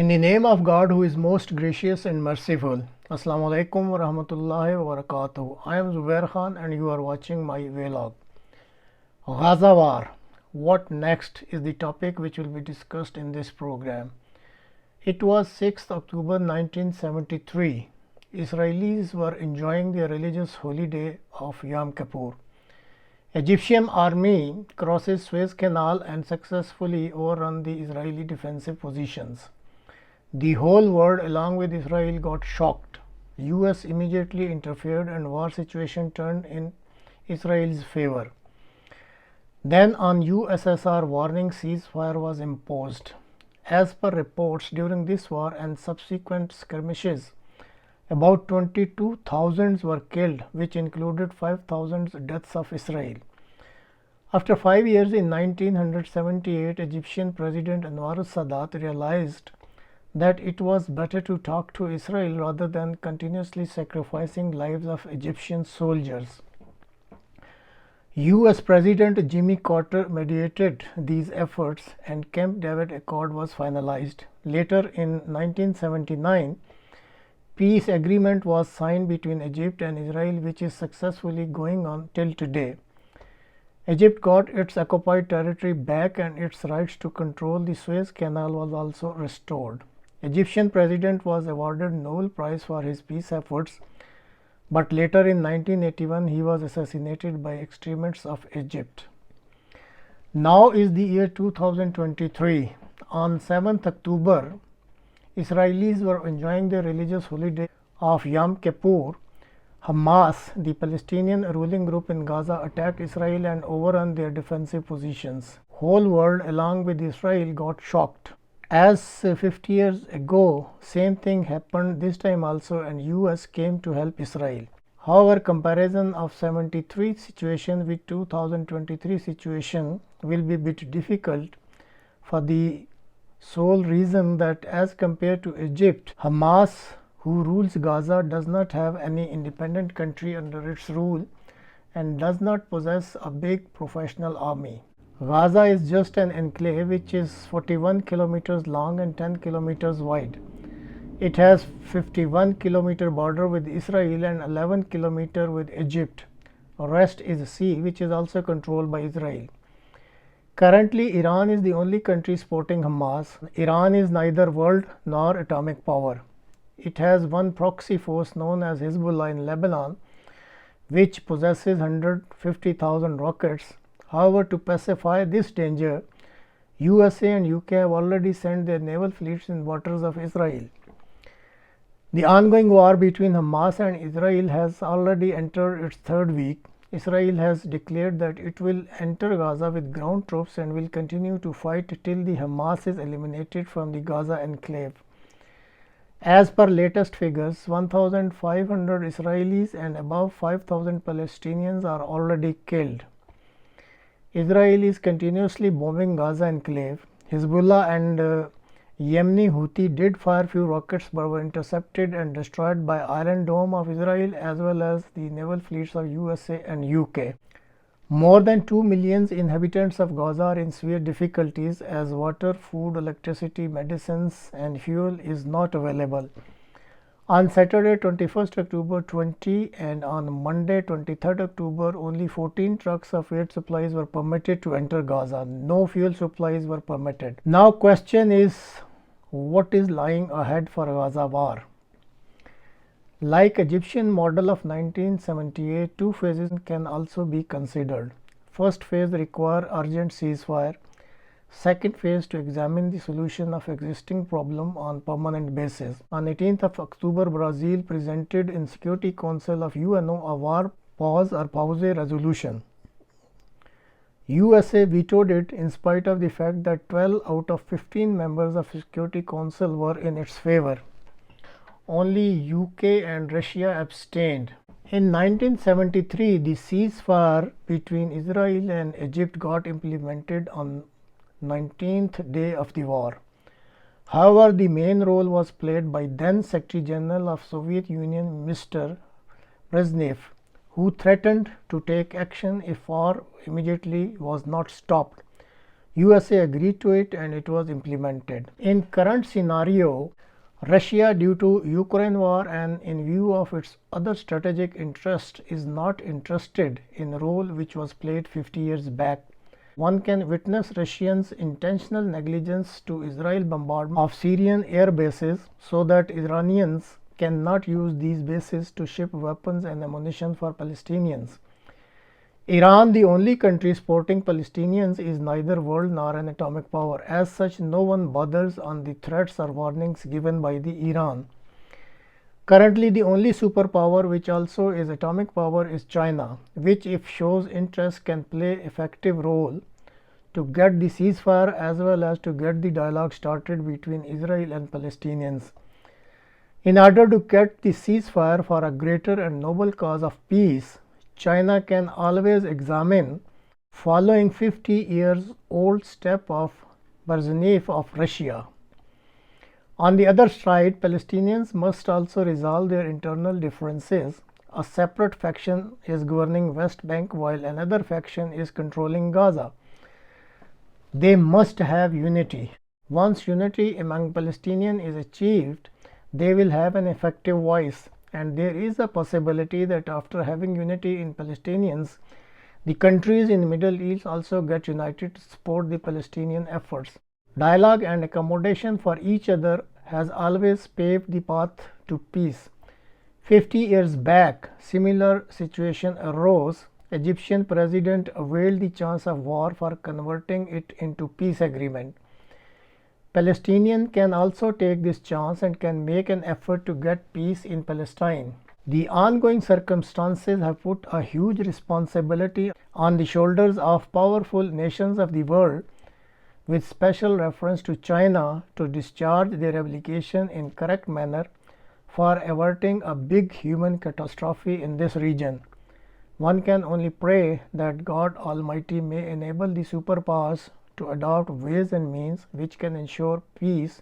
In the name of God who is most gracious and merciful. Assalamu alaikum wa rahmatullahi wa barakatuh. I am Zubair Khan and you are watching my vlog. Gaza war. What next is the topic which will be discussed in this program. It was 6th October 1973. Israelis were enjoying their religious holiday of Yom Kippur. Egyptian army crosses Suez Canal and successfully overrun the Israeli defensive positions. The whole world along with Israel got shocked. US immediately interfered and war situation turned in Israel's favor. Then on USSR warning ceasefire was imposed. As per reports, during this war and subsequent skirmishes, about 22,000 were killed, which included 5,000 deaths of Israel. After 5 years in 1978, Egyptian President Anwar Sadat realized that it was better to talk to Israel rather than continuously sacrificing lives of Egyptian soldiers. US President Jimmy Carter mediated these efforts and Camp David Accord was finalized. Later in 1979, peace agreement was signed between Egypt and Israel, which is successfully going on till today. Egypt got its occupied territory back and its rights to control the Suez Canal was also restored. Egyptian president was awarded Nobel Prize for his peace efforts, but later in 1981 he was assassinated by extremists of Egypt. Now is the year 2023. On 7th October, Israelis were enjoying their religious holiday of Yom Kippur. Hammas, the Palestinian ruling group in Gaza, attacked Israel and overrun their defensive positions. Whole world along with Israel got shocked. As 50 years ago, same thing happened this time also and US came to help Israel. However, comparison of 73 situation with 2023 situation will be a bit difficult for the sole reason that as compared to Egypt, Hammas, who rules Gaza, does not have any independent country under its rule and does not possess a big professional army. Gaza is just an enclave which is 41 kilometers long and 10 kilometers wide. It has 51 kilometer border with Israel and 11 kilometer with Egypt. The rest is sea, which is also controlled by Israel. Currently, Iran is the only country supporting Hamas. Iran is neither world nor atomic power. It has one proxy force known as Hezbollah in Lebanon, which possesses 150,000 rockets. However, to pacify this danger, USA and UK have already sent their naval fleets in waters of Israel. The ongoing war between Hamas and Israel has already entered its third week. Israel has declared that it will enter Gaza with ground troops and will continue to fight till the Hamas is eliminated from the Gaza enclave. As per latest figures, 1,500 Israelis and above 5,000 Palestinians are already killed. Israel is continuously bombing Gaza enclave. Hezbollah and Yemeni Houthi did fire few rockets but were intercepted and destroyed by Iron Dome of Israel as well as the naval fleets of USA and UK. More than 2 million inhabitants of Gaza are in severe difficulties as water, food, electricity, medicines and fuel is not available. On Saturday 21st October 20 and on Monday 23rd October, only 14 trucks of aid supplies were permitted to enter Gaza. No fuel supplies were permitted. Now question is, what is lying ahead for Gaza war? Like Egyptian model of 1978, two phases can also be considered. First phase require urgent ceasefire. Second phase to examine the solution of existing problem on permanent basis. On 18th of October, Brazil presented in Security Council of UNO a war pause or pause resolution. USA vetoed it in spite of the fact that 12 out of 15 members of Security Council were in its favor. Only UK and Russia abstained. In 1973, the ceasefire between Israel and Egypt got implemented on 19th day of the war. However, the main role was played by then Secretary General of Soviet Union Mr. Brezhnev, who threatened to take action if war immediately was not stopped. USA agreed to it and it was implemented. In current scenario, Russia, due to Ukraine war and in view of its other strategic interest, is not interested in the role which was played 50 years back. One can witness Russians' intentional negligence to Israel bombardment of Syrian air bases so that Iranians cannot use these bases to ship weapons and ammunition for Palestinians. Iran, the only country supporting Palestinians, is neither world nor an atomic power. As such, no one bothers on the threats or warnings given by the Iran. Currently, the only superpower which also is atomic power is China, which if shows interest can play effective role to get the ceasefire as well as to get the dialogue started between Israel and Palestinians. In order to get the ceasefire for a greater and noble cause of peace, China can always examine following 50 years old step of Brezhnev of Russia. On the other side, Palestinians must also resolve their internal differences. A separate faction is governing West Bank while another faction is controlling Gaza. They must have unity. Once unity among Palestinians is achieved, they will have an effective voice. And there is a possibility that after having unity in Palestinians, the countries in the Middle East also get united to support the Palestinian efforts. Dialogue and accommodation for each other has always paved the path to peace. 50 years back, similar situation arose. Egyptian president availed the chance of war for converting it into peace agreement. Palestinians can also take this chance and can make an effort to get peace in Palestine. The ongoing circumstances have put a huge responsibility on the shoulders of powerful nations of the world, with special reference to China, to discharge their obligation in correct manner for averting a big human catastrophe in this region. One can only pray that God Almighty may enable the superpowers to adopt ways and means which can ensure peace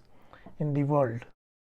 in the world.